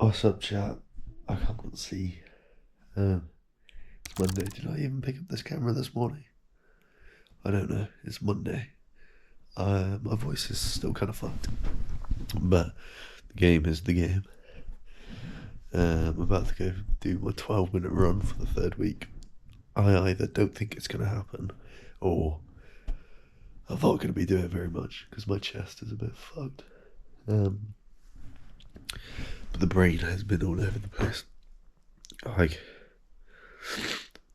What's up, chat? I can't see. It's Monday. Did I even pick up this camera this morning? I don't know. It's Monday. My voice is still kind of fucked, but the game is the game. I'm about to go do my 12-minute run for the third week. I either don't think it's going to happen, or I'm not going to be doing very much because my chest is a bit fucked. But the brain has been all over the place. Like,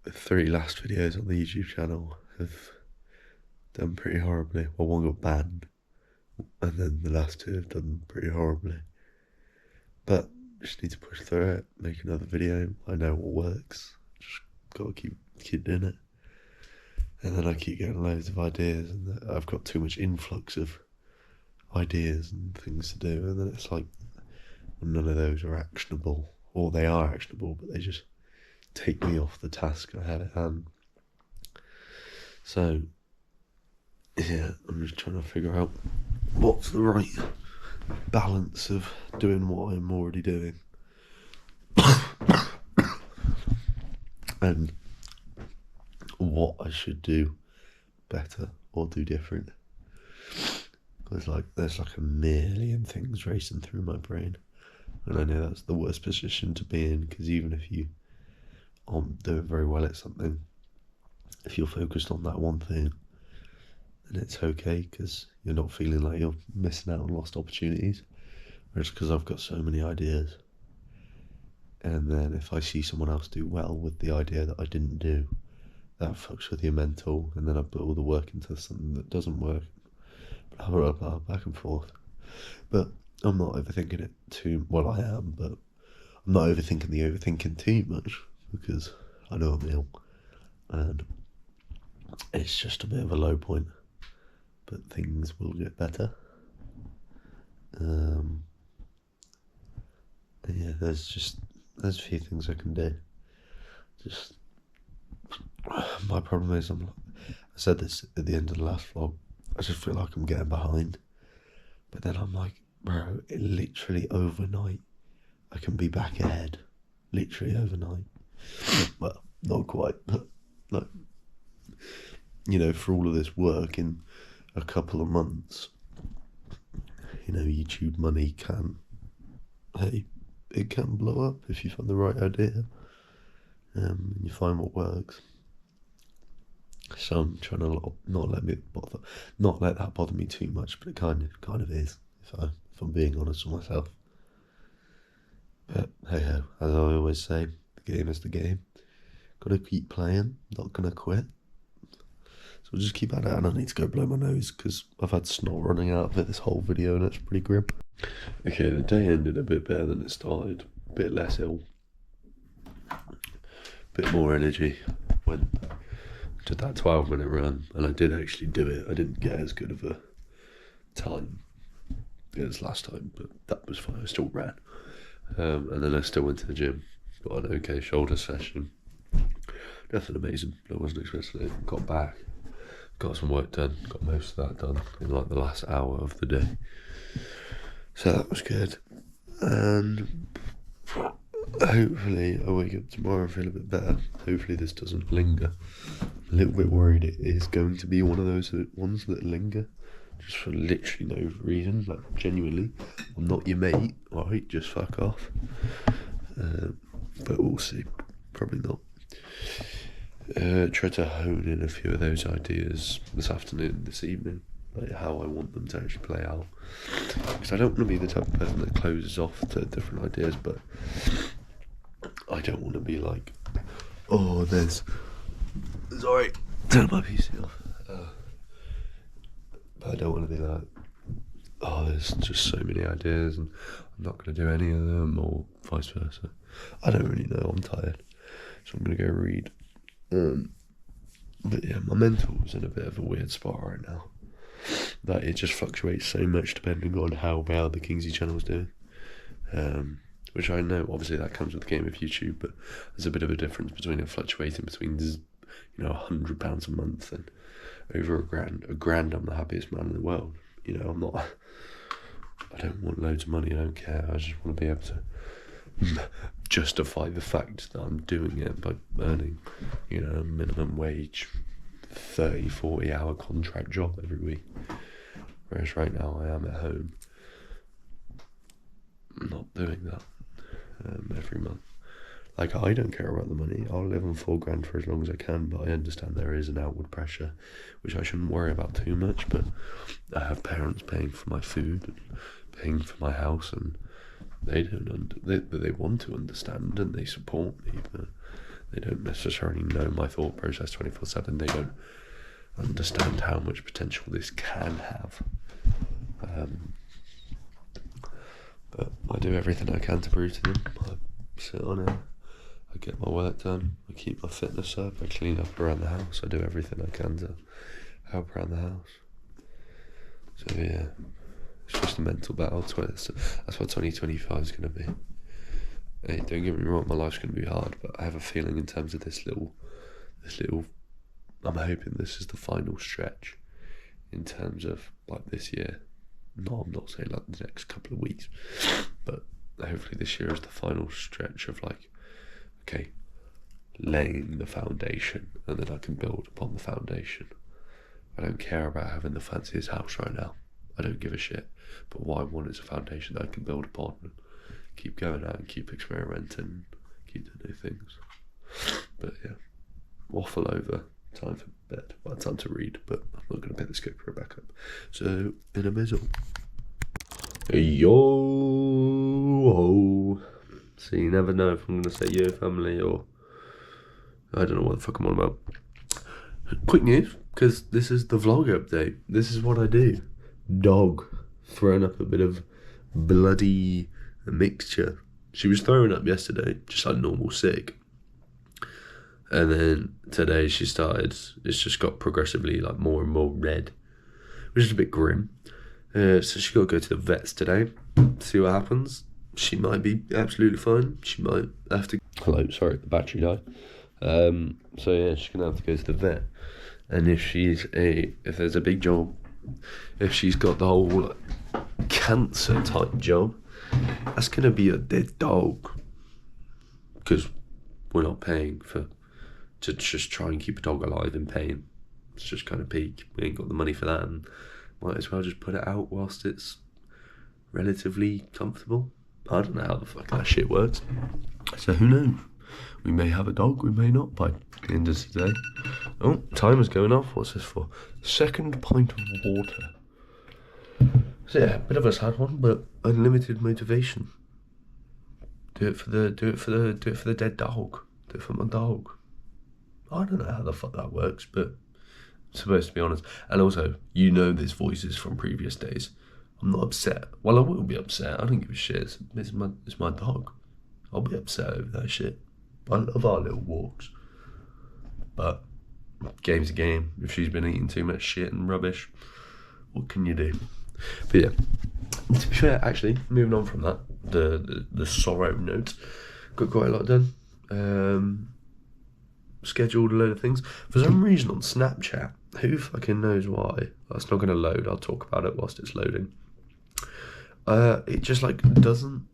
the 3 last videos on the YouTube channel have done pretty horribly. Well, one got banned, and then the last 2 have done pretty horribly. But just need to push through it, make another video. I know what works. Just gotta keep doing it. And then I keep getting loads of ideas, and I've got too much influx of ideas and things to do, and then it's like none of those are actionable, or they are actionable, but they just take me off the task I had at hand. So yeah, I'm just trying to figure out what's the right balance of doing what I'm already doing and what I should do better or do different. There's like a million things racing through my brain, and I know that's the worst position to be in, because even if you aren't doing very well at something, if you're focused on that one thing, then it's okay, because you're not feeling like you're missing out on lost opportunities. Whereas because I've got so many ideas, and then if I see someone else do well with the idea that I didn't do, that fucks with your mental, and then I put all the work into something that doesn't work, blah blah blah, back and forth. But I'm not overthinking it too well. I am, but I'm not overthinking the overthinking too much, because I know I'm ill, and it's just a bit of a low point, but things will get better. Yeah, there's a few things I can do. Just my problem is, I said this at the end of the last vlog, I just feel like I'm getting behind, but then I'm like, bro, literally overnight I can be back ahead, literally overnight. Well, not quite, but like, for all of this work in a couple of months, YouTube money it can blow up if you find the right idea, and you find what works. So I'm trying to not let that bother me too much, but it kind of is, if I'm being honest with myself. But hey ho, as I always say, the game is the game. Gotta keep playing, not gonna quit. So we'll just keep at it, and I need to go blow my nose because I've had snot running out of it this whole video, and it's pretty grim. Okay, the day ended a bit better than it started. A bit less ill. A bit more energy. Went to that 12-minute run, and I did actually do it. I didn't get as good of a time as last time, but that was fine. I still ran. And then I still went to the gym. Got an okay shoulder session. Nothing amazing. I wasn't expecting it. Got back. Got some work done. Got most of that done in like the last hour of the day. So that was good. And hopefully I wake up tomorrow and feel a bit better. Hopefully this doesn't linger. I'm a little bit worried it is going to be one of those ones that linger, just for literally no reason. Like, genuinely, I'm not your mate, alright, just fuck off. But we'll see. Probably not. Try to hone in a few of those ideas this afternoon, this evening, like how I want them to actually play out. Because I don't want to be the type of person that closes off to different ideas, but I don't want to be like, oh, sorry, turn my PC off. But I don't want to be like, oh, there's just so many ideas and I'm not going to do any of them, or vice versa. I don't really know, I'm tired, so I'm going to go read. But yeah, my mental's in a bit of a weird spot right now. That it just fluctuates so much depending on how well the Kingsley channel's doing. Which I know, obviously that comes with the game of YouTube, but there's a bit of a difference between it fluctuating between, £100 a month and over a grand. I'm the happiest man in the world. I don't want loads of money, I don't care. I just want to be able to justify the fact that I'm doing it by earning, you know, a minimum wage 30, 40 hour contract job every week. Whereas right now I am at home, not doing that every month. Like, I don't care about the money. I'll live on £4,000 for as long as I can, but I understand there is an outward pressure, which I shouldn't worry about too much. But I have parents paying for my food, and paying for my house, and they don't they want to understand and they support me, but they don't necessarily know my thought process 24/7. They don't understand how much potential this can have. But I do everything I can to prove to them. I sit on it, I get my work done, I keep my fitness up, I clean up around the house, I do everything I can to help around the house. So yeah, it's just a mental battle. That's what 2025 is going to be. Hey, don't get me wrong, my life's going to be hard, but I have a feeling in terms of this little, I'm hoping this is the final stretch in terms of like this year. No, I'm not saying like the next couple of weeks, but hopefully this year is the final stretch of like, okay, laying the foundation, and then I can build upon the foundation. I don't care about having the fanciest house right now. I don't give a shit. But what I want is a foundation that I can build upon and keep going out and keep experimenting, keep doing new things. But yeah, waffle over. Time for bed. Well, time to read, but I'm not going to pick the GoPro back up. So, in a mizzle. Yo! So you never know if I'm going to say yo family or I don't know what the fuck I'm on about. Quick news, because this is the vlog update. This is what I do. Dog throwing up a bit of bloody mixture. She was throwing up yesterday, just like normal sick. And then today she started, it's just got progressively like more and more red, which is a bit grim. So she got to go to the vets today, see what happens. She might be absolutely fine. She might have to... Hello, sorry, the battery died. So yeah, she's going to have to go to the vet. And if there's a big job, if she's got the whole like, cancer type job, that's going to be a dead dog. Because we're not paying to just try and keep a dog alive in pain. It's just kind of peak. We ain't got the money for that, and might as well just put it out whilst it's relatively comfortable. I don't know how the fuck that shit works. So who knows? We may have a dog, we may not by the end of today. Oh, timer's going off. What's this for? Second pint of water. So yeah, a bit of us had one, but unlimited motivation. Do it for the dead dog. Do it for my dog. I don't know how the fuck that works, but I'm supposed to be honest. And also, you know there's voices from previous days. I'm not upset. Well, I will be upset. I don't give a shit. It's my dog. I'll be upset over that shit. I love our little walks. But game's a game. If she's been eating too much shit and rubbish, what can you do? But yeah, to be fair, actually, moving on from that, the sorrow note, got quite a lot done. Scheduled a load of things. For some reason on Snapchat, who fucking knows why? That's not going to load. I'll talk about it whilst it's loading. It just like doesn't...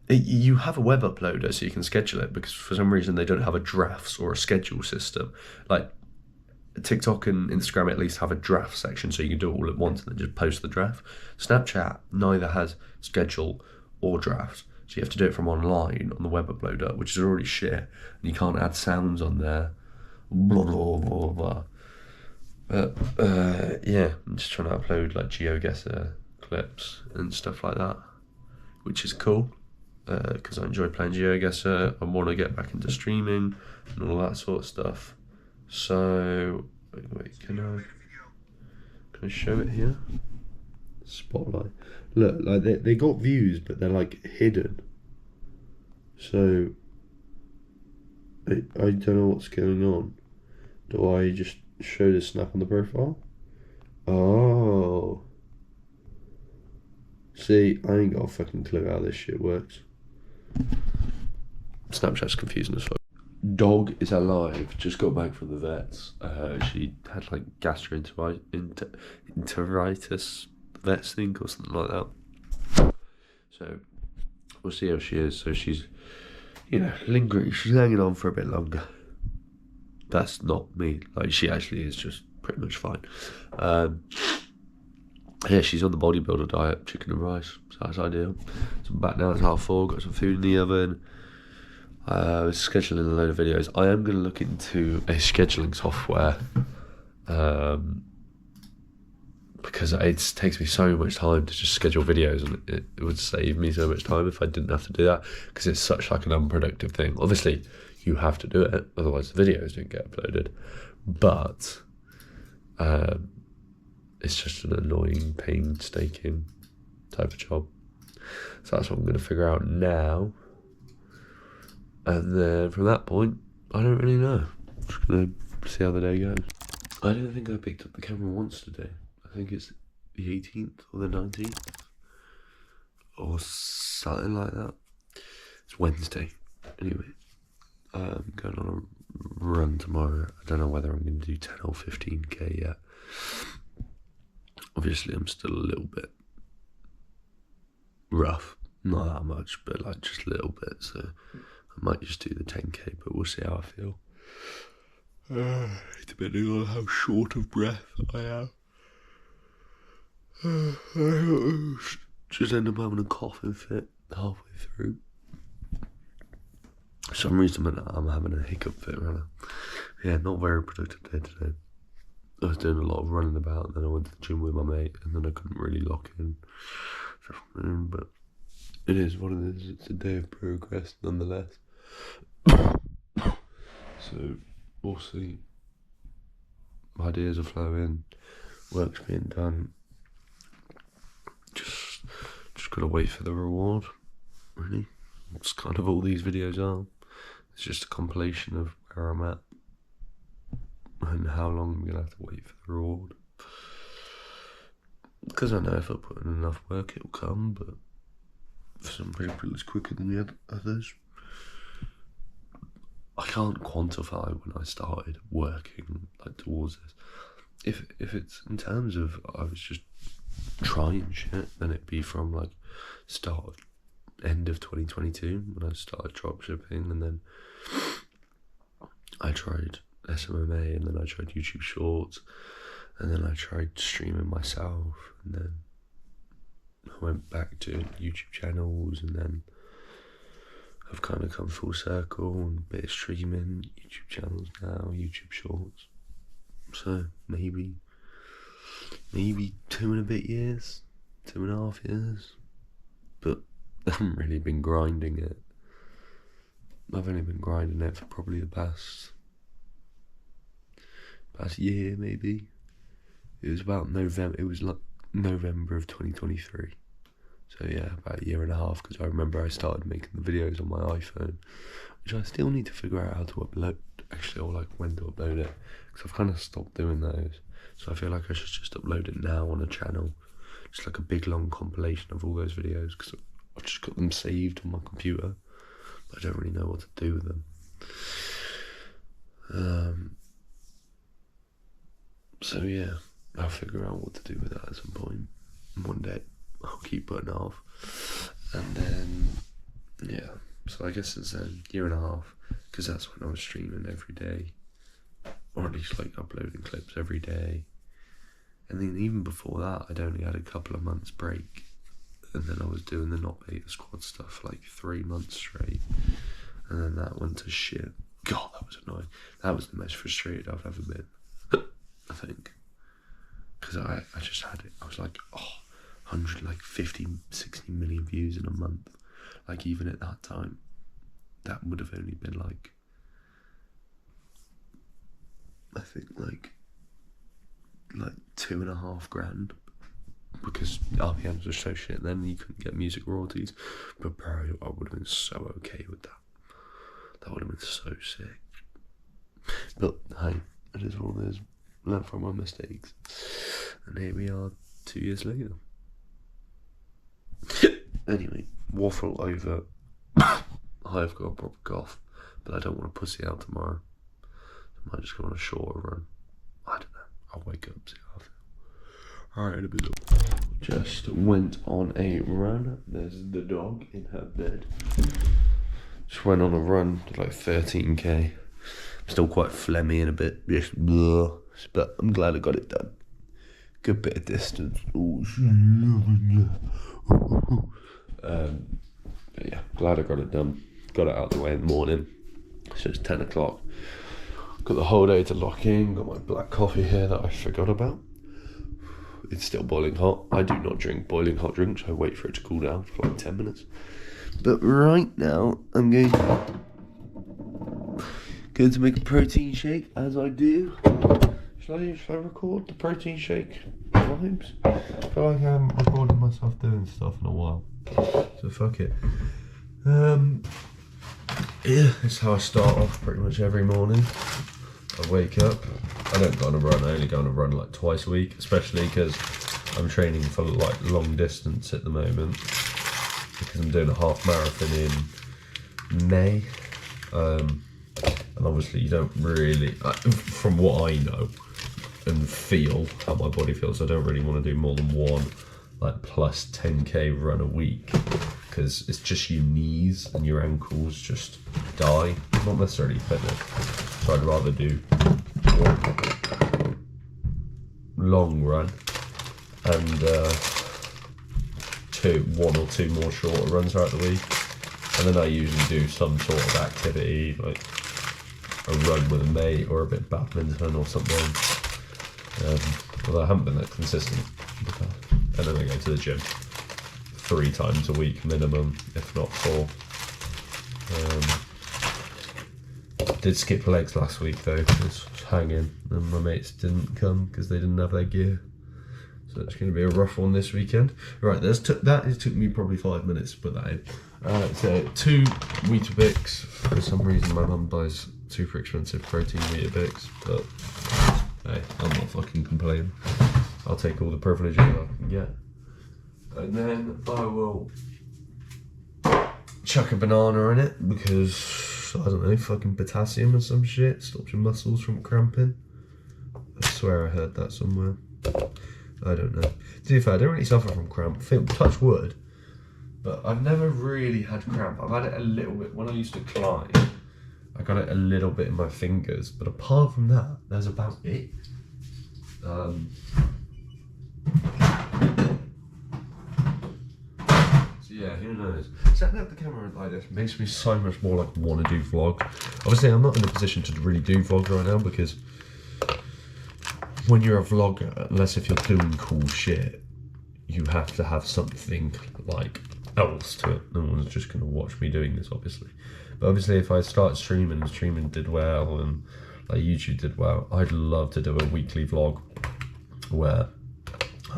You have a web uploader so you can schedule it, because for some reason they don't have a drafts or a schedule system. Like TikTok and Instagram at least have a draft section so you can do it all at once and then just post the draft. Snapchat neither has schedule or draft. So you have to do it from online on the web uploader, which is already shit. And you can't add sounds on there. Blah, blah, blah, blah. But yeah, I'm just trying to upload like GeoGuessr clips and stuff like that, which is cool. Because I enjoy playing GeoGuessr. I want to get back into streaming and all that sort of stuff. So, wait, can I show it here? Spotlight. Look, like they got views, but they're like hidden. So, I don't know what's going on. Do I just show the snap on the profile? Oh. See, I ain't got a fucking clue how this shit works. Snapchat's confusing as fuck. Dog is alive. Just got back from the vets. She had like gastroenteritis, vets think or something like that. So we'll see how she is. So she's, you know, lingering. She's hanging on for a bit longer. That's not me. Like, she actually is just pretty much fine. Yeah, she's on the bodybuilder diet, chicken and rice. So that's ideal. So I'm back now. It's 4:30. Got some food in the oven. I was scheduling a load of videos. I am going to look into a scheduling software. Because it takes me so much time to just schedule videos, and it would save me so much time if I didn't have to do that, because it's such like an unproductive thing. Obviously, you have to do it, otherwise the videos don't get uploaded. But it's just an annoying, painstaking type of job. So that's what I'm going to figure out now. And then from that point, I don't really know. I'm just going to see how the day goes. I don't think I picked up the camera once today. I think it's the 18th or the 19th or something like that. It's Wednesday. Anyway, I'm going on a run tomorrow. I don't know whether I'm going to do 10 or 15k yet. Obviously, I'm still a little bit rough. Not that much, but like just a little bit. So I might just do the 10k, but we'll see how I feel. Depending on how short of breath I am. Just end up having a coughing fit halfway through. For some reason I'm having a hiccup fit right now. Yeah, not very productive day today. I was doing a lot of running about, and then I went to the gym with my mate, and then I couldn't really lock in. But it is what it is. It's a day of progress nonetheless. So we'll see. Ideas are flowing, work's being done. Just gotta wait for the reward, really. That's kind of all these videos are. It's just a compilation of where I'm at and how long I'm gonna have to wait for the reward. Because I know if I put in enough work, it'll come, but for some people it's quicker than the others. I can't quantify when I started working like towards this. If it's in terms of I was just trying shit, then it'd be from like end of 2022 when I started dropshipping, and then I tried SMMA, and then I tried YouTube Shorts, and then I tried streaming myself, and then I went back to YouTube channels, and then I've kind of come full circle and a bit of streaming, YouTube channels now, YouTube Shorts. So maybe 2 and a bit years, 2.5 years, but I haven't really been grinding it. I've only been grinding it for probably the past year, maybe. It was about November. It was like November of 2023. So yeah, about 1.5 years, because I remember I started making the videos on my iPhone, which I still need to figure out how to upload, actually, or like when to upload it, because I've kind of stopped doing those. So I feel like I should just upload it now on a channel, just like a big long compilation of all those videos, because I've just got them saved on my computer, but I don't really know what to do with them. So yeah, I'll figure out what to do with that at some point. One day I'll keep putting it off, and then yeah. So I guess it's 1.5 years, because that's when I was streaming every day, or at least like uploading clips every day. And then even before that, I'd only had a couple of months break, and then I was doing the Not Beta Squad stuff for like 3 months straight, and then that went to shit. God, that was annoying. That was the most frustrated I've ever been, I think, because I just had it. I was like, 150, 60 million views in a month. Like, even at that time, that would have only been like, I think like 2.5 grand, because RPMs were so shit then, you couldn't get music royalties. But bro, I would have been so okay with that. That would have been so sick. But hey, it is what it is. Learn from my mistakes, and here we are 2 years later. Anyway, waffle over. I've got a proper cough, but I don't want to pussy out tomorrow. I might just go on a shorter run. I don't know. I'll wake up, see how I feel. Alright, in a bit. just went on a run. There's the dog in her bed. Just went on a run, like 13k. Still quite phlegmy and a bit just blah, but I'm glad I got it done. Good bit of distance. But yeah, glad I got it done. Got it out the way in the morning. So it's 10 o'clock. Got the whole day to lock in. Got my black coffee here that I forgot about. It's still boiling hot. I do not drink boiling hot drinks. I wait for it to cool down for like 10 minutes. But right now, I'm going to make a protein shake, as I do. Should I record the protein shake vibes? I feel like I haven't recorded myself doing stuff in a while. So fuck it. Yeah, it's how I start off pretty much every morning. I wake up. I don't go on a run. I only go on a run like twice a week, especially because I'm training for like long distance at the moment. Because I'm doing a half marathon in May. And obviously you don't really, from what I know and feel, how my body feels, I don't really want to do more than one like plus 10k run a week, because it's just your knees and your ankles just die, not necessarily fitness. So I'd rather do one long run and one or two more shorter runs throughout the week, and then I usually do some sort of activity like a run with a mate or a bit of badminton or something. Although I haven't been that consistent. And then I go to the gym 3 times a week minimum, if not 4. Did skip legs last week though, because I was hanging and my mates didn't come because they didn't have their gear. So it's going to be a rough one this weekend. Right, it took me probably 5 minutes to put that in. So 2 Weetabix. For some reason my mum buys super expensive protein Weetabix, but hey, I'm not fucking complaining. I'll take all the privileges I can get. And then I will chuck a banana in it because, I don't know, fucking potassium or some shit stops your muscles from cramping. I swear I heard that somewhere. I don't know. To be fair, I don't really suffer from cramp. Touch wood. But I've never really had cramp. I've had it a little bit when I used to climb. I got it a little bit in my fingers. But apart from that, that's about it. So yeah, who knows? Setting up the camera like this makes me so much more like want to do vlog. Obviously, I'm not in a position to really do vlogs right now because when you're a vlogger, unless if you're doing cool shit, you have to have something like else to it. No one's just gonna watch me doing this, obviously. But obviously, if I start streaming and streaming did well and like YouTube did well, I'd love to do a weekly vlog where,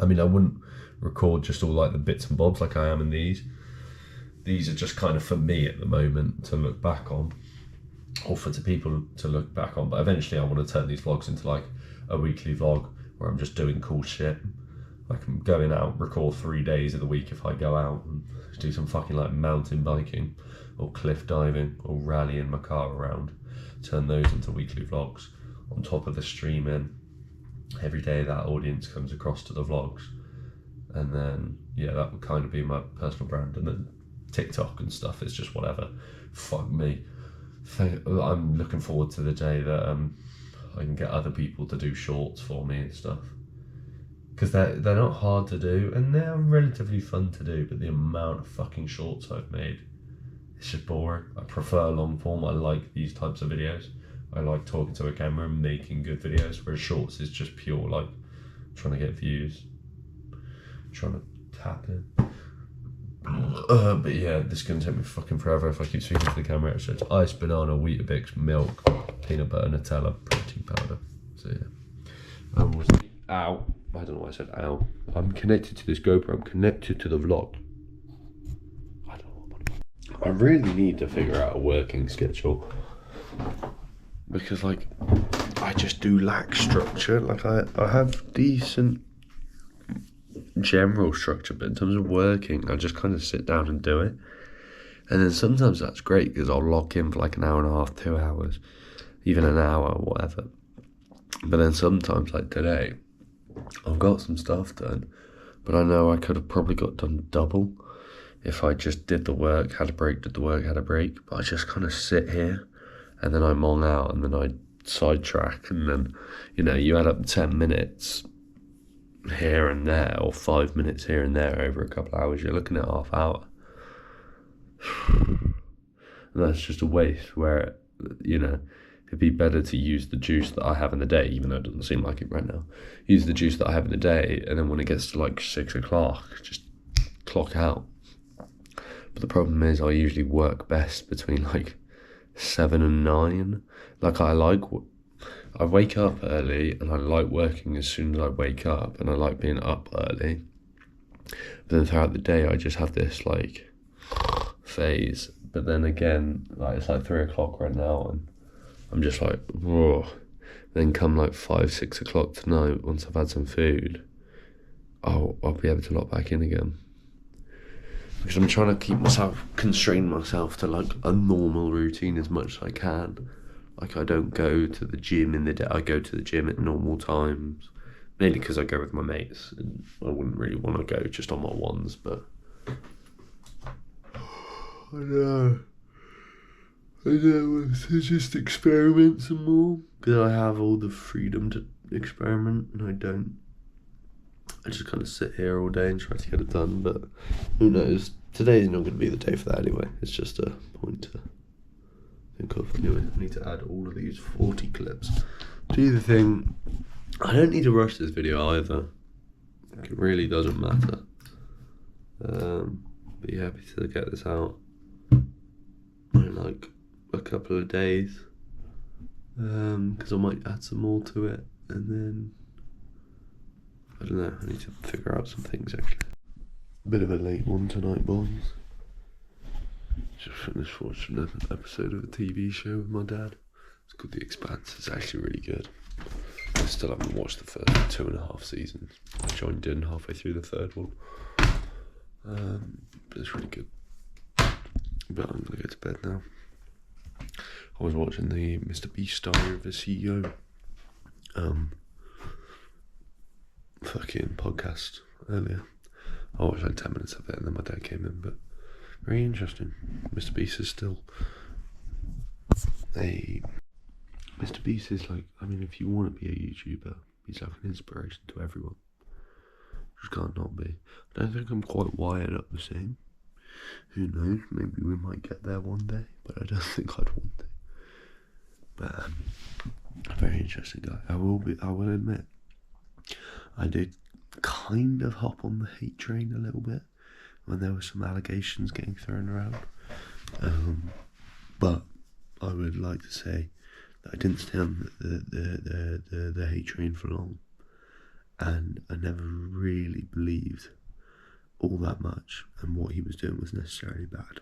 I mean, I wouldn't record just all like the bits and bobs like I am in these. These are just kind of for me at the moment to look back on, or for people to look back on. But eventually I want to turn these vlogs into like a weekly vlog where I'm just doing cool shit. Like I'm going out, record 3 days of the week if I go out and do some fucking like mountain biking or cliff diving or rallying my car around. Turn those into weekly vlogs on top of the streaming. Every day that audience comes across to the vlogs. And then, yeah, that would kind of be my personal brand. And then TikTok and stuff is just whatever. Fuck me. I'm looking forward to the day that I can get other people to do shorts for me and stuff. Because they're not hard to do and they're relatively fun to do, but the amount of fucking shorts I've made, it's just boring. I prefer long form. I like these types of videos. I like talking to a camera and making good videos, whereas shorts is just pure like trying to get views. Trying to tap in. But yeah, this is going to take me fucking forever if I keep speaking to the camera. So it's ice, banana, Weetabix, milk, peanut butter, Nutella, protein powder. So yeah. Ow. I don't know why I said ow. I'm connected to this GoPro. I'm connected to the vlog. I don't know what. I really need to figure out a working schedule. Because like, I just do lack structure. Like I have decent general structure, but in terms of working, I just kind of sit down and do it. And then sometimes that's great because I'll lock in for like an hour and a half, 2 hours, even an hour or whatever. But then sometimes like today, I've got some stuff done, But I know I could have probably got done double if I just did the work, had a break, did the work, had a break. But I just kind of sit here and then I mong out and then I sidetrack and then, you add up 10 minutes here and there or 5 minutes here and there over a couple of hours, you're looking at half hour. And that's just a waste where, it'd be better to use the juice that I have in the day, even though it doesn't seem like it right now. Use the juice that I have in the day, and then when it gets to like 6 o'clock, just clock out. But the problem is I usually work best between like 7 and 9. Like I wake up early and I like working as soon as I wake up and I like being up early. But then throughout the day I just have this like phase. But then again, like it's like 3 o'clock right now and I'm just like, whoa. Then come like 5, 6 o'clock tonight, once I've had some food, I'll be able to lock back in again. Because I'm trying to constrain myself to like a normal routine as much as I can. Like I don't go to the gym in the day, I go to the gym at normal times. Mainly because I go with my mates and I wouldn't really want to go just on my ones, but I know to just experiment some more. Because I have all the freedom to experiment and I don't. I just kind of sit here all day and try to get it done, but who knows? Today's not going to be the day for that anyway. It's just a point to think of. Anyway, I need to add all of these 40 clips. Do the thing. I don't need to rush this video either. Like, it really doesn't matter. Be happy to get this out in like a couple of days. Because I might add some more to it and then I don't know, I need to figure out some things actually. Bit of a late one tonight, boys. Just finished watching an episode of a TV show with my dad. It's called The Expanse. It's actually really good. I still haven't watched the first 2.5 seasons. I joined in halfway through the third one. But it's really good. But I'm gonna go to bed now. I was watching the Mr. Beast Diary of the CEO fucking podcast earlier. I watched like 10 minutes of it and then my dad came in, but very interesting. Mr. Beast is still Mr. Beast is like, I mean, if you want to be a YouTuber, he's like an inspiration to everyone. Just can't not be. I don't think I'm quite wired up the same. Who knows, maybe we might get there one day, but I don't think I'd want to. But a very interesting guy. I will admit, I did kind of hop on the hate train a little bit when there were some allegations getting thrown around. But I would like to say that I didn't stay on the hate train for long, and I never really believed all that much, and what he was doing was necessarily bad.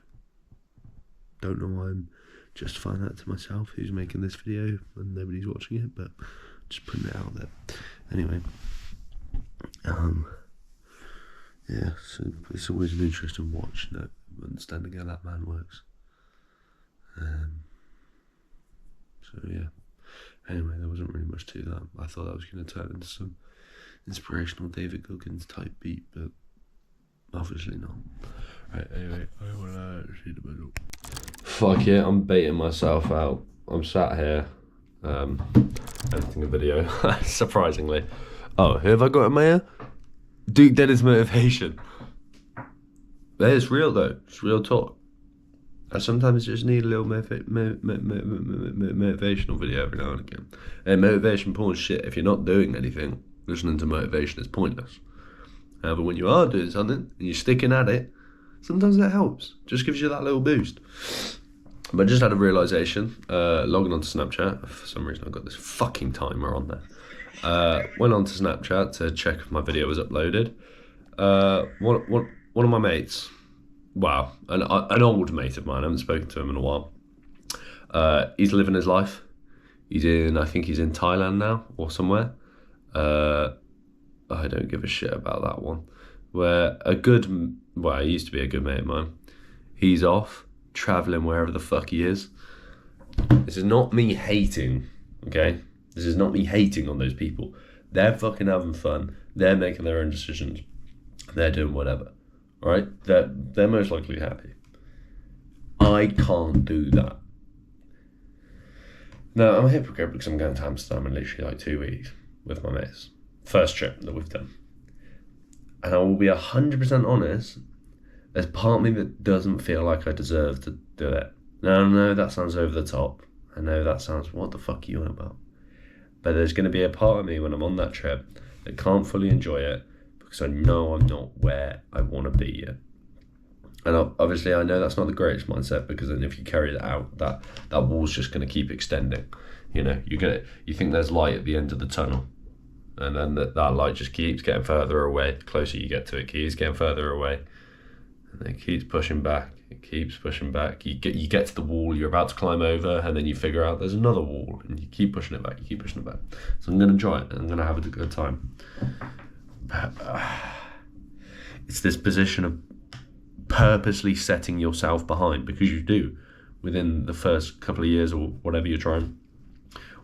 Don't know why I'm justifying that to myself, who's making this video and nobody's watching it, but just putting it out there. Anyway, yeah, so it's always an interesting watch, understanding how that man works. So yeah, anyway, there wasn't really much to that. I thought that was going to turn into some inspirational David Goggins type beat, but obviously not. Right, anyway, I will see the middle. Fuck yeah, I'm baiting myself out. I'm sat here, editing a video, surprisingly. Oh, who have I got in my ear? Duke Dennis Motivation. It's real though, it's real talk. I sometimes just need a little motivational video every now and again. And motivation porn shit, if you're not doing anything, listening to motivation is pointless. But when you are doing something, and you're sticking at it, sometimes that helps. Just gives you that little boost. But I just had a realisation, logging onto Snapchat, for some reason I've got this fucking timer on there. Went onto Snapchat to check if my video was uploaded. One of my mates, wow, an old mate of mine, I haven't spoken to him in a while. He's living his life. I think he's in Thailand now, or somewhere. I don't give a shit about that one. He used to be a good mate of mine. He's off, travelling wherever the fuck he is. This is not me hating, okay? This is not me hating on those people. They're fucking having fun. They're making their own decisions. They're doing whatever, right? They're most likely happy. I can't do that. No, I'm a hypocrite because I'm going to Amsterdam in literally like 2 weeks with my mates. First trip that we've done. And I will be 100% honest, there's part of me that doesn't feel like I deserve to do it. Now, I know that sounds over the top. I know that sounds, what the fuck are you on about? But there's going to be a part of me when I'm on that trip that can't fully enjoy it because I know I'm not where I want to be yet. And obviously I know that's not the greatest mindset, because then if you carry that out, that wall's just going to keep extending. You know, you think there's light at the end of the tunnel, and then that light just keeps getting further away. The closer you get to it, it keeps getting further away, and it keeps pushing back. It keeps pushing back. You get to the wall you're about to climb over, and then you figure out there's another wall, and you keep pushing it back. You keep pushing it back. So I'm going to enjoy it, and I'm going to have a good time. But, it's this position of purposely setting yourself behind, because you do within the first couple of years or whatever you're trying,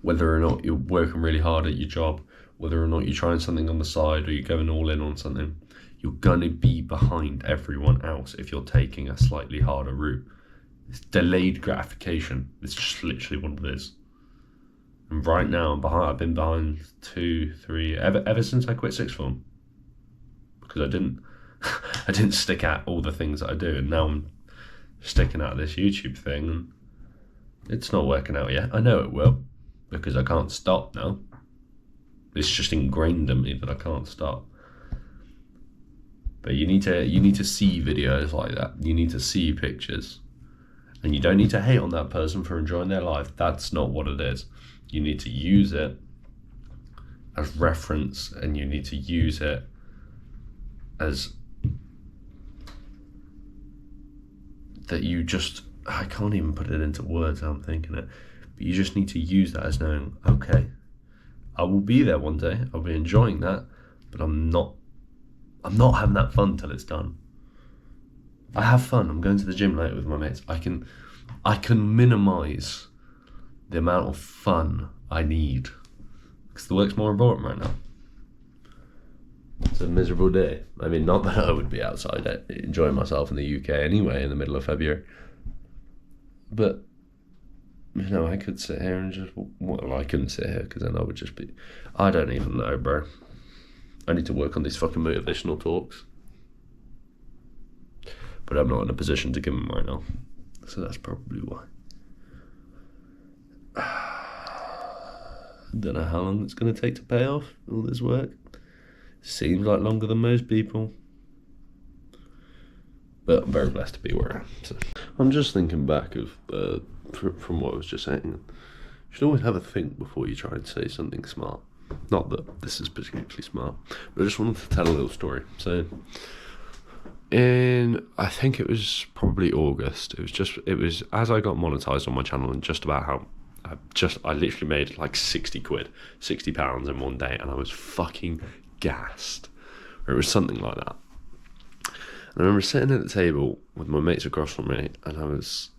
whether or not you're working really hard at your job, whether or not you're trying something on the side or you're going all in on something, you're going to be behind everyone else if you're taking a slightly harder route. It's delayed gratification. It's just literally what it is. And right now I'm behind. I've been behind 2, 3 ever since I quit sixth form, because I didn't stick at all the things that I do, and now I'm sticking at this YouTube thing, and it's not working out yet. I know it will, because I can't stop now. It's just ingrained in me that I can't stop. But you need to see videos like that. You need to see pictures, and you don't need to hate on that person for enjoying their life. That's not what it is. You need to use it as reference, and you need to use it as that you just, I can't even put it into words how I'm thinking it, but you just need to use that as knowing, okay, I will be there one day, I'll be enjoying that, but I'm not having that fun till it's done. I have fun, I'm going to the gym later with my mates, I can minimise the amount of fun I need, because the work's more important right now. It's a miserable day. I mean, not that I would be outside enjoying myself in the UK anyway in the middle of February. But, you know, I could sit here and just... Well, I couldn't sit here because then I would just be... I don't even know, bro. I need to work on these fucking motivational talks. But I'm not in a position to give them right now. So that's probably why. I don't know how long it's going to take to pay off all this work. Seems like longer than most people, but I'm very blessed to be where I am. So I'm just thinking back of from what I was just saying. You should always have a think before you try and say something smart. Not that this is particularly smart, but I just wanted to tell a little story. So I think it was probably August. It was as I got monetized on my channel, and just about how I literally made like 60 quid, £60 in one day, and I was fucking gassed, or it was something like that. And I remember sitting at the table with my mates across from me, and I was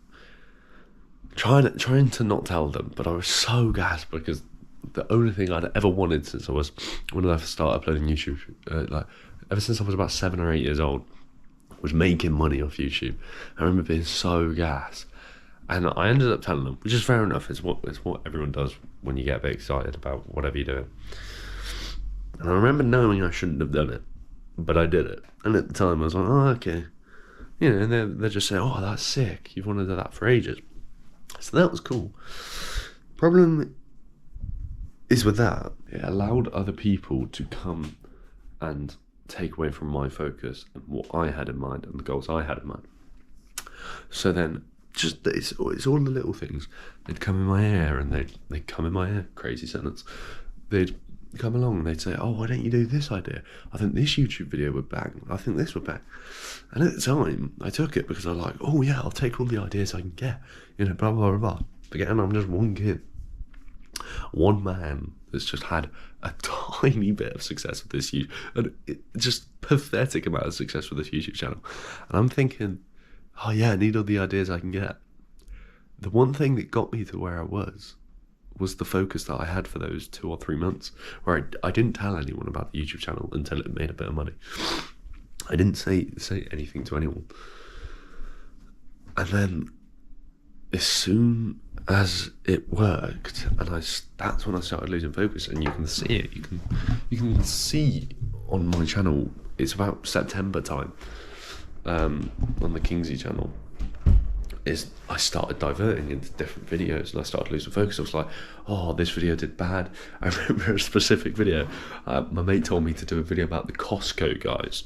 trying to not tell them, but I was so gassed because the only thing I'd ever wanted since when I started uploading YouTube, like ever since I was about 7 or 8 years old, was making money off YouTube. I remember being so gassed, and I ended up telling them, which is fair enough. It's what everyone does when you get a bit excited about whatever you're doing. And I remember knowing I shouldn't have done it, but I did it. And at the time I was like, oh, okay. You know, and they're just saying, oh, that's sick. You've wanted to do that for ages. So that was cool. Problem is with that, it allowed other people to come and take away from my focus and what I had in mind and the goals I had in mind. So then, just it's all the little things. They'd come in my ear, and they'd come in my ear. Crazy sentence. They'd come along and they'd say, oh, why don't you do this idea? I think this YouTube video would bang. I think this would bang. And at the time, I took it because I was like, oh yeah, I'll take all the ideas I can get. You know, blah, blah, blah, blah. Forgetting I'm just one kid. One man that's just had a tiny bit of success with this just pathetic amount of success with this YouTube channel. And I'm thinking, oh yeah, I need all the ideas I can get. The one thing that got me to where I was the focus that I had for those 2 or 3 months, where I didn't tell anyone about the YouTube channel until it made a bit of money. I didn't say anything to anyone. And then as soon as it worked, and that's when I started losing focus. And you can see it. You can see on my channel. It's about September time, on the Kingsley channel. I started diverting into different videos, and I started losing focus. I was like, oh, this video did bad. I remember a specific video. My mate told me to do a video about the Costco guys.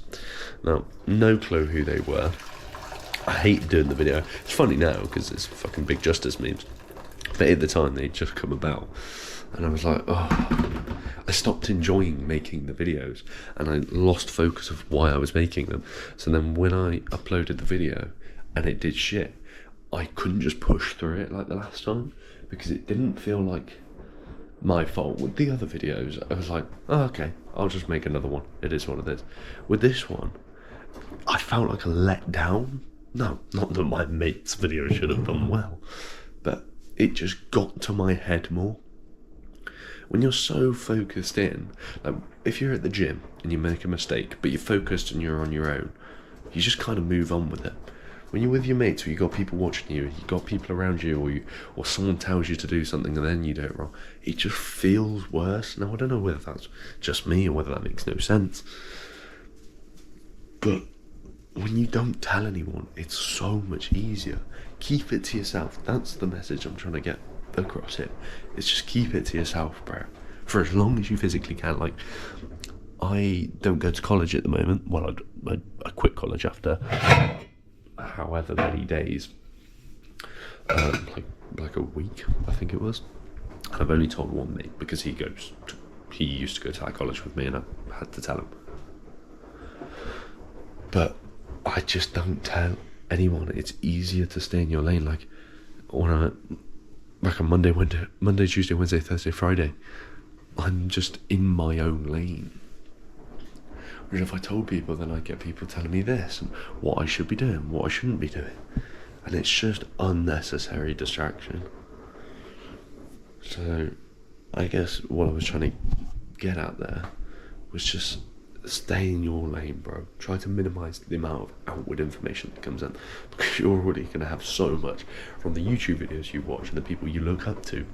Now, no clue who they were. I hate doing the video. It's funny now because it's fucking Big Justice memes. But at the time, they'd just come about. And I was like, oh, I stopped enjoying making the videos. And I lost focus of why I was making them. So then when I uploaded the video and it did shit, I couldn't just push through it like the last time, because it didn't feel like my fault. With the other videos, I was like, oh, okay, I'll just make another one. It is what it is. With this one, I felt like a letdown. No, not that my mate's video should have done well, but it just got to my head more. When you're so focused in, like if you're at the gym and you make a mistake, but you're focused and you're on your own, you just kind of move on with it. When you're with your mates, or you got people watching you, you got people around you, or someone tells you to do something and then you do it wrong, it just feels worse. Now, I don't know whether that's just me or whether that makes no sense, but when you don't tell anyone, it's so much easier. Keep it to yourself. That's the message I'm trying to get across here. It's just keep it to yourself, bro, for as long as you physically can. Like, I don't go to college at the moment. Well, I quit college after however many days, like a week, I think it was. I've only told one mate because he used to go to that college with me, and I had to tell him. But I just don't tell anyone. It's easier to stay in your lane. Like on Monday, Tuesday, Wednesday, Thursday, Friday, I'm just in my own lane. Whereas if I told people, then I'd get people telling me this and what I should be doing, what I shouldn't be doing. And it's just unnecessary distraction. So I guess what I was trying to get at there was just stay in your lane, bro. Try to minimize the amount of outward information that comes in, because you're already going to have so much from the YouTube videos you watch and the people you look up to.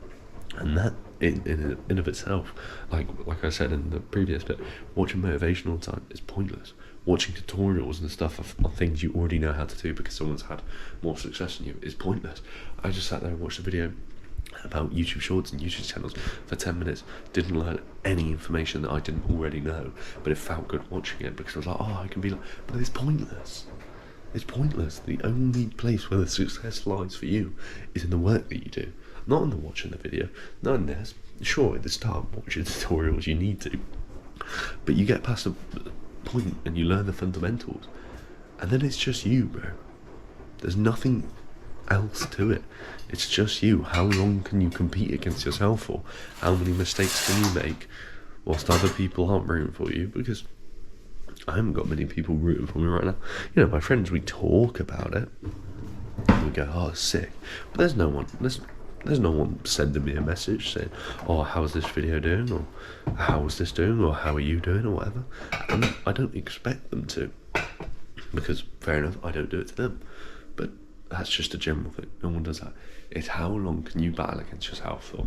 And that in of itself, like I said in the previous bit, watching motivational time is pointless. Watching tutorials and stuff on things you already know how to do because someone's had more success than you is pointless. I just sat there and watched a video about YouTube shorts and YouTube channels for 10 minutes, didn't learn any information that I didn't already know, but it felt good watching it because I was like, oh, I can be like, but it's pointless. It's pointless. The only place where the success lies for you is in the work that you do, not in the watching the video, not in this. Sure, at the start, watch your tutorials, you need to, but you get past a point and you learn the fundamentals, and then it's just you, bro. There's nothing else to it. It's just you. How long can you compete against yourself for? How many mistakes can you make whilst other people aren't rooting for you? Because I haven't got many people rooting for me right now. You know, my friends, we talk about it and we go, oh, sick, but there's no one sending me a message saying, oh, how's this video doing, or how is this doing, or how are you doing, or whatever. And I don't expect them to, because fair enough, I don't do it to them, but that's just a general thing. No one does that. It's how long can you battle against yourself for?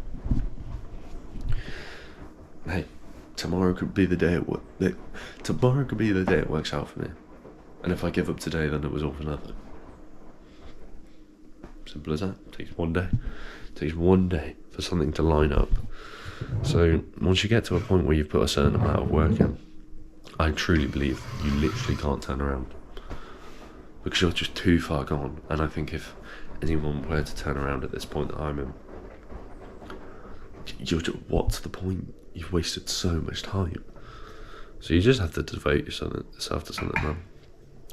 Hey, tomorrow could be the day it works out for me, and if I give up today, then it was all for nothing. Simple as that. It takes one day. It takes one day for something to line up. So once you get to a point where you've put a certain amount of work in, I truly believe you literally can't turn around, because you're just too far gone. And I think if anyone were to turn around at this point that I'm in, what's the point? You've wasted so much time. So you just have to devote yourself to something, man.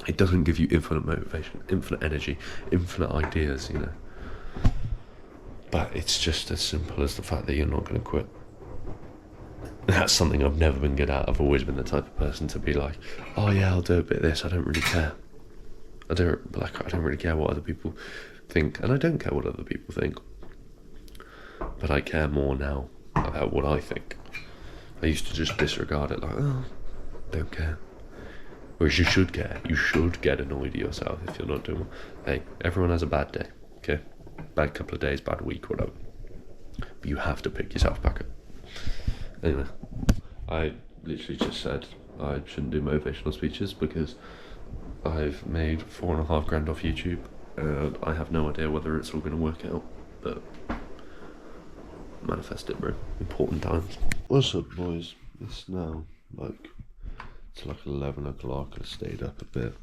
It doesn't give you infinite motivation, infinite energy, infinite ideas, you know. But it's just as simple as the fact that you're not going to quit. That's something I've never been good at. I've always been the type of person to be like, oh yeah, I'll do a bit of this, I don't really care. I don't really care what other people think, and I don't care what other people think. But I care more now about what I think. I used to just disregard it, like, oh, don't care. Whereas you should get annoyed at yourself if you're not doing well. Hey, everyone has a bad day, okay? Bad couple of days, bad week, whatever. But you have to pick yourself back up. Anyway, I literally just said I shouldn't do motivational speeches because I've made $4,500 off YouTube and I have no idea whether it's all going to work out, but manifest it, bro. Important times. What's up, boys? It's now it's like 11 o'clock. I stayed up a bit.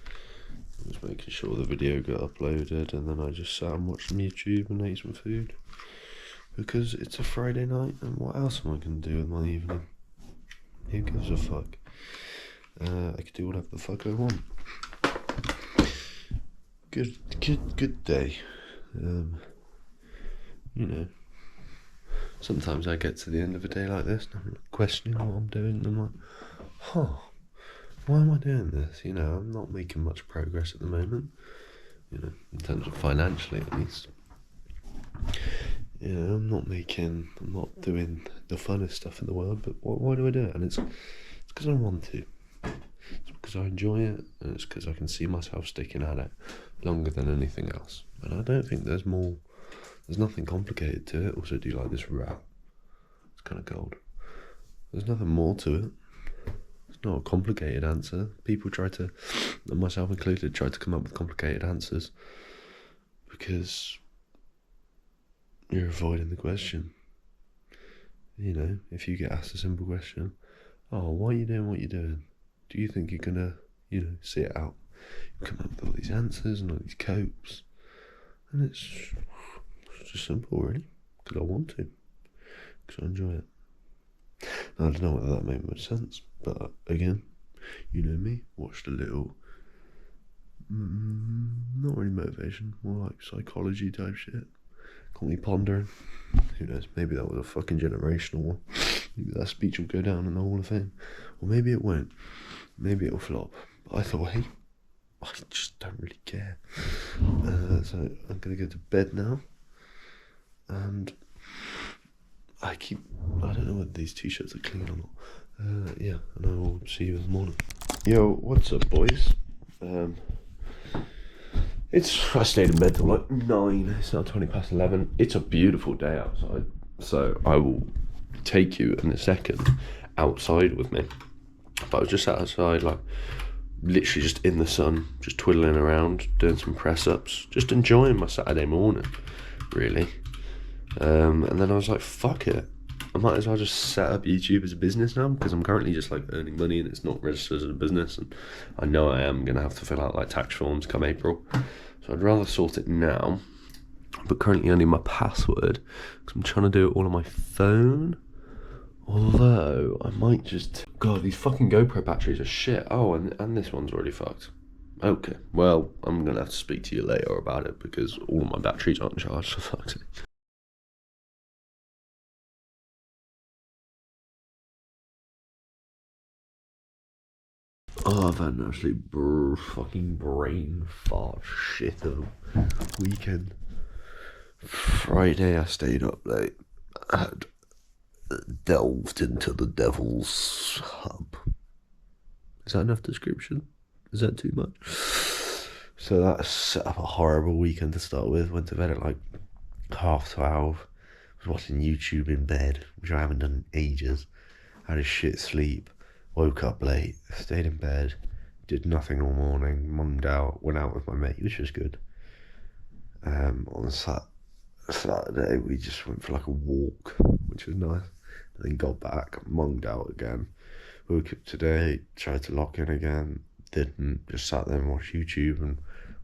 I was making sure the video got uploaded, and then I just sat and watched some YouTube and ate some food because it's a Friday night, and what else am I going to do with my evening? Who gives a fuck? I could do whatever the fuck I want. Good day. You know, sometimes I get to the end of a day like this and I'm questioning what I'm doing, and I'm like, why am I doing this? You know, I'm not making much progress at the moment, you know, in terms of financially at least. You know, I'm not doing the funnest stuff in the world, but why do I do it? And it's because I want to. It's because I enjoy it, and it's because I can see myself sticking at it longer than anything else. And I don't think there's nothing complicated to it. Also, do you like this wrap? It's kind of gold. There's nothing more to it. It's not a complicated answer. People and myself included, try to come up with complicated answers because you're avoiding the question. You know, if you get asked a simple question, why are you doing what you're doing? Do you think you're gonna, see it out? You come up with all these answers and all these copes, and it's just simple, really, because I want to, because I enjoy it. Now, I don't know whether that made much sense, but again, you know me, watched a little, not really motivation, more like psychology type shit. Got me pondering. Who knows, maybe that was a fucking generational one. Maybe that speech will go down in the Hall of Fame. Or maybe it won't. Maybe it'll flop. But I thought, hey, I just don't really care. So I'm going to go to bed now. And I don't know whether these t-shirts are clean or not. Yeah, and I will see you in the morning. Yo, what's up, boys? I stayed in bed till like 9. It's now 11:20. It's a beautiful day outside, so I will take you in a second outside with me. But I was just outside, like literally just in the sun, just twiddling around, doing some press-ups, just enjoying my Saturday morning, really. And then I was like, fuck it, I might as well just set up YouTube as a business now, because I'm currently just like earning money and it's not registered as a business, and I know I am going to have to fill out like tax forms come April, so I'd rather sort it now. But currently I need my password because I'm trying to do it all on my phone. Although I might just, God, these fucking GoPro batteries are shit. Oh, and this one's already fucked. Okay, well, I'm gonna have to speak to you later about it because all of my batteries aren't charged, for fuck's sake. Oh, I've had an absolute fucking brain fart shit of a weekend. Friday I stayed up late. I had delved into the devil's hub. Is that enough description? Is that too much? So that set up a horrible weekend to start with. Went to bed at like 12:30. Was watching YouTube in bed, which I haven't done in ages. Had a shit sleep. Woke up late. Stayed in bed. Did nothing all morning. Munged out. Went out with my mate, which was good. On Saturday we just went for like a walk, which was nice. And then got back, munged out again. Woke up today, tried to lock in again, didn't, just sat there and watched YouTube and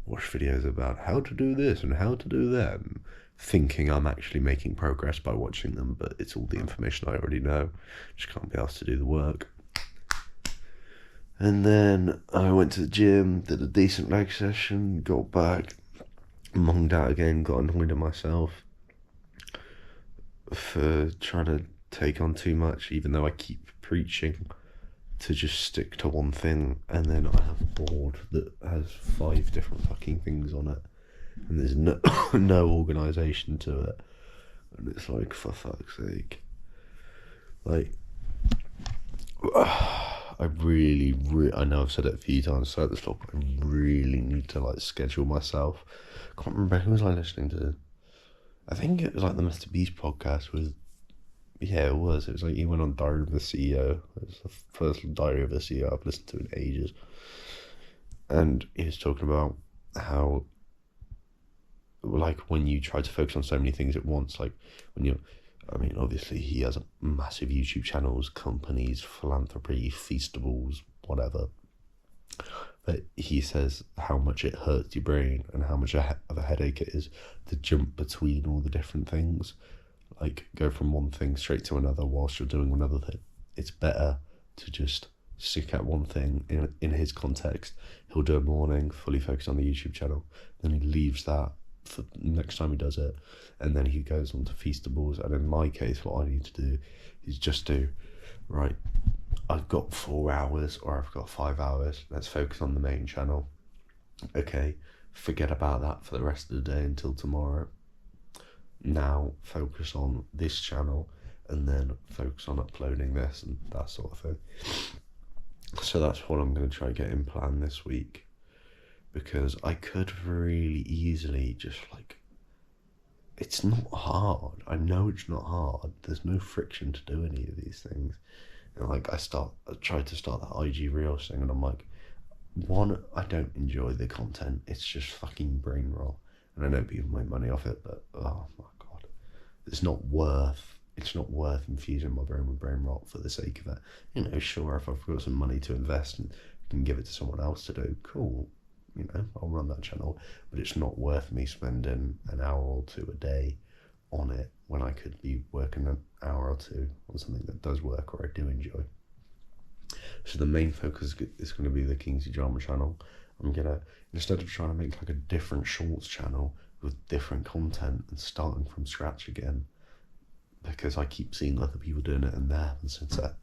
watched videos about how to do this and how to do that, and thinking I'm actually making progress by watching them, but it's all the information I already know. Just can't be asked to do the work. And then I went to the gym, did a decent leg session, got back, munged out again, got annoyed at myself for trying to take on too much, even though I keep preaching to just stick to one thing. And then I have a board that has 5 different fucking things on it, and there's no organisation to it, and it's like, for fuck's sake, like, I I really, I know I've said it a few times throughout this vlog, but I really need to like schedule myself. I can't remember, who was I listening to? I think it was like the Mr. Beast podcast with, yeah, it was. It was like he went on Diary of the CEO. It was the first Diary of the CEO I've listened to in ages. And he was talking about how, like, when you try to focus on so many things at once, like when you're, I mean, obviously he has a massive YouTube channels, companies, philanthropy, feastables, whatever. But he says how much it hurts your brain and how much of a headache it is to jump between all the different things, like go from one thing straight to another whilst you're doing another thing. It's better to just stick at one thing. In his context, he'll do a morning, fully focus on the YouTube channel, then he leaves that for next time he does it, and then he goes on to feastables. And in my case, what I need to do is just do, right, I've got 4 hours or I've got 5 hours, let's focus on the main channel. Okay, forget about that for the rest of the day until tomorrow. Now focus on this channel and then focus on uploading this and that sort of thing. So that's what I'm going to try to get in plan this week, because I could really easily just like, it's not hard. I know it's not hard. There's no friction to do any of these things. And like I tried to start that IG Reels thing, and I'm like, one, I don't enjoy the content. It's just fucking brain rot. And I know people make money off it, but oh my god, it's not worth infusing my brain with brain rot for the sake of it. You know, sure, if I've got some money to invest and can give it to someone else to do, cool. You know, I'll run that channel, but it's not worth me spending an hour or two a day on it when I could be working an hour or two on something that does work or I do enjoy. So the main focus is going to be the Kingsley Drama channel. I'm gonna, instead of trying to make like a different shorts channel with different content and starting from scratch again, because I keep seeing other people doing it and they haven't since that.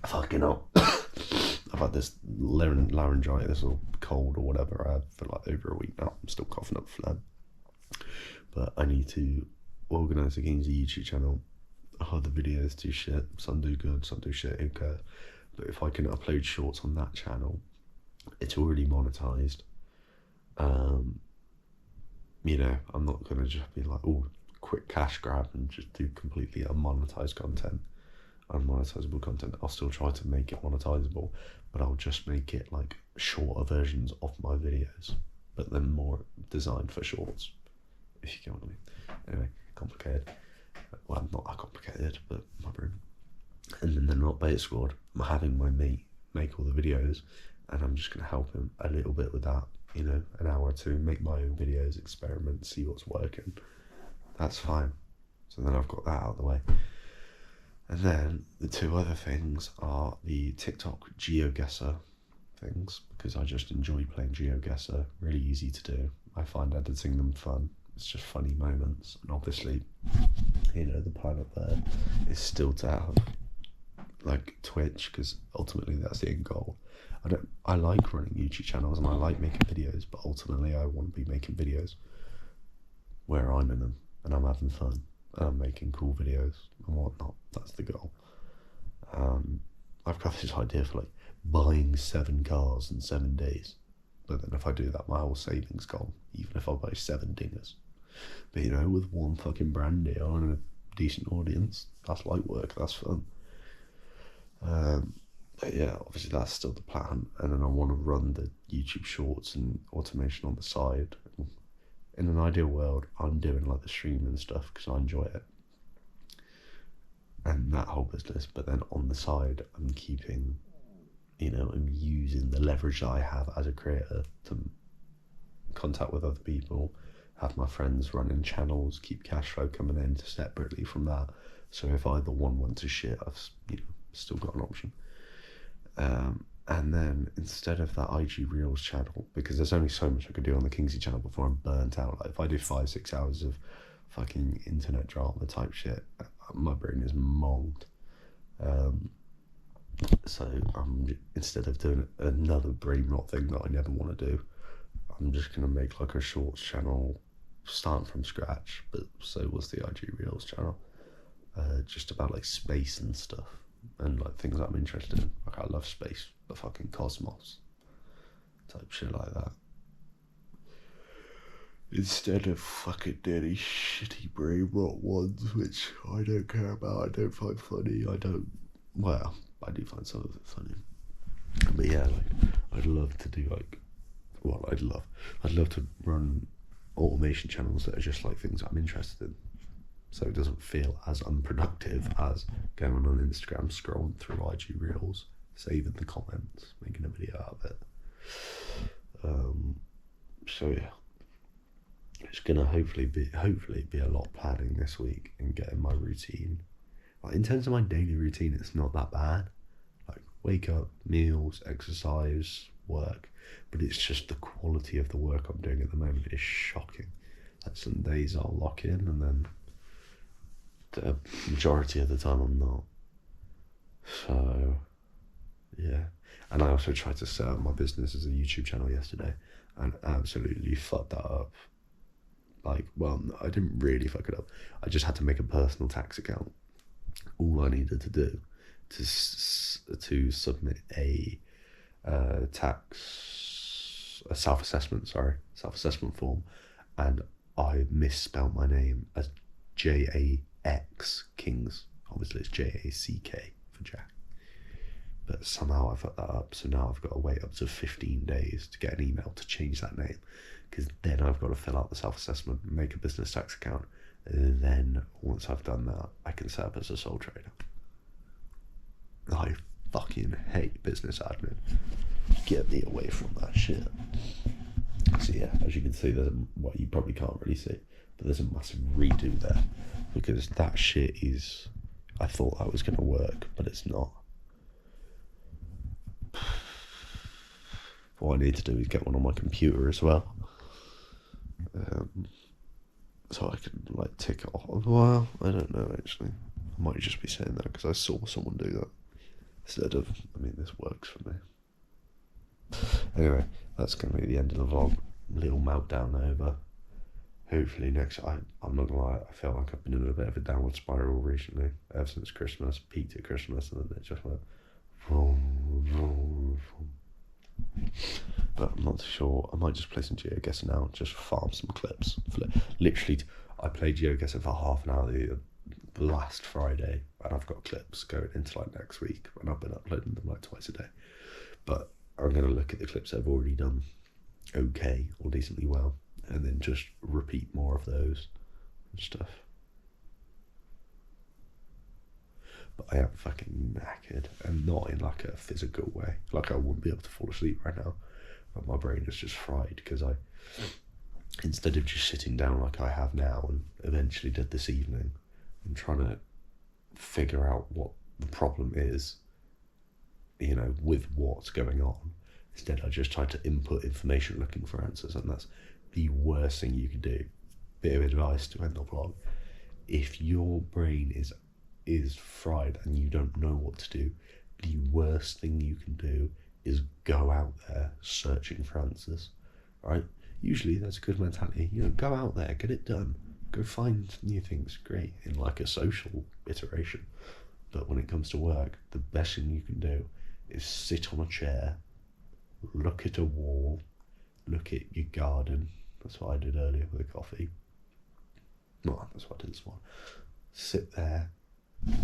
Fucking hell. I've had this laryngitis or cold or whatever I had for like over a week now. I'm still coughing up phlegm. But I need to organise the Kingsley YouTube channel. Oh, the videos do shit. Some do good, some do shit, who cares? But if I can upload shorts on that channel, it's already monetized. You know, I'm not going to just be like, oh, quick cash grab and just do completely unmonetized content, unmonetizable content. I'll still try to make it monetizable, but I'll just make it like shorter versions of my videos, but then more designed for shorts, if you get what I mean. Anyway, complicated. Well, not that complicated, but my brain. And then the Not Bait Squad, I'm having my mate make all the videos, and I'm just going to help him a little bit with that, you know, an hour or two, make my own videos, experiment, see what's working. That's fine. So then I've got that out of the way. And then the two other things are the TikTok GeoGuessr things, because I just enjoy playing GeoGuessr, really easy to do. I find editing them fun. It's just funny moments. And obviously, you know, the plan up there is still to have like Twitch, because ultimately that's the end goal. I like running YouTube channels and I like making videos, but ultimately I want to be making videos where I'm in them and I'm having fun and I'm making cool videos and whatnot. That's the goal. I've got this idea for like buying 7 cars in 7 days, but then if I do that, my whole savings gone, even if I buy 7 dingers. But you know, with one fucking brand deal and a decent audience, that's light work, that's fun. But yeah, obviously that's still the plan, and then I want to run the YouTube shorts and automation on the side. In an ideal world, I'm doing like the streaming stuff because I enjoy it and that whole business, but then on the side I'm keeping, you know, I'm using the leverage that I have as a creator to contact with other people, have my friends running channels, keep cash flow coming in separately from that. So if either one went to shit, I've, you know, still got an option. And then instead of that IG Reels channel, because there's only so much I could do on the Kingsley channel before I'm burnt out. Like if I do 5-6 hours of fucking internet drama type shit, my brain is monged. So I'm, instead of doing another brain rot thing that I never want to do, I'm just gonna make like a shorts channel starting from scratch, but so was the IG Reels channel, just about like space and stuff. and like things I'm interested in. Like I love space, the fucking cosmos, type shit like that. Instead of fucking dirty, shitty brain rot ones, which I don't care about, I don't find funny, I do find some of it funny. But yeah, like, I'd love to do I'd love to run automation channels that are just like things I'm interested in. So it doesn't feel as unproductive as going on Instagram, scrolling through IG Reels, saving the comments, making a video out of it. So yeah. It's gonna hopefully be a lot of planning this week and getting my routine. Like in terms of my daily routine, it's not that bad. Like wake up, meals, exercise, work, but it's just the quality of the work I'm doing at the moment is shocking. Like some days I'll lock in, and then the majority of the time I'm not. So yeah, and I also tried to set up my business as a YouTube channel yesterday, and absolutely fucked that up. Like, well, I didn't really fuck it up. I just had to make a personal tax account. All I needed to do to submit a self-assessment form, and I misspelled my name as Jax Kings. Obviously, it's JACK for Jack. But somehow I fucked that up, so now I've got to wait up to 15 days to get an email to change that name, because then I've got to fill out the self-assessment, make a business tax account, and then once I've done that, I can set up as a sole trader. I fucking hate business admin. Get me away from that shit. So yeah, as you can see, you probably can't really see, but there's a massive redo there, because that shit is, I thought that was going to work, but it's not. What I need to do is get one on my computer as well, so I can like tick it off. Well, I don't know actually. I might just be saying that because I saw someone do that instead of. I mean, this works for me. Anyway, that's going to be the end of the vlog. Little meltdown over. Hopefully I'm not gonna lie, I feel like I've been in a bit of a downward spiral recently, ever since Christmas. Peaked at Christmas and then it just went vroom, vroom, vroom. But I'm not too sure. I might just play some GeoGuessr now, just farm some clips. Literally, I played GeoGuessr for half an hour the last Friday, and I've got clips going into like next week, and I've been uploading them like twice a day. But I'm going to look at the clips I've already done okay or decently well, and then just repeat more of those and stuff. But I am fucking knackered, and not in like a physical way. Like I wouldn't be able to fall asleep right now, but my brain is just fried because instead of just sitting down like I have now and eventually did this evening, I'm trying to figure out what the problem is, you know, with what's going on. Instead, I just try to input information looking for answers, and that's the worst thing you can do. Bit of advice to end the vlog: if your brain is fried and you don't know what to do, the worst thing you can do is go out there searching for answers, right? Usually that's a good mentality. You know, go out there, get it done, go find new things, great, in like a social iteration. But when it comes to work, the best thing you can do is sit on a chair, look at a wall, look at your garden. That's what I did earlier with a coffee. No, that's what I did this morning. Sit there,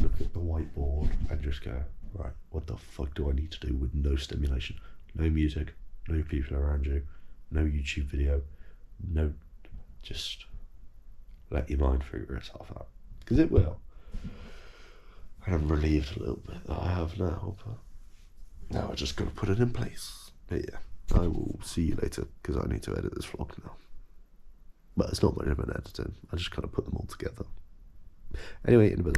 look at the whiteboard, and just go, right, what the fuck do I need to do with no stimulation? No music, no people around you, no YouTube video, no, just let your mind figure itself out. Because it will. And I'm relieved a little bit that I have now, but now I just got to put it in place. But yeah, I will see you later, because I need to edit this vlog now. But it's not much of an editing, I just kind of put them all together. Anyway, in a bit.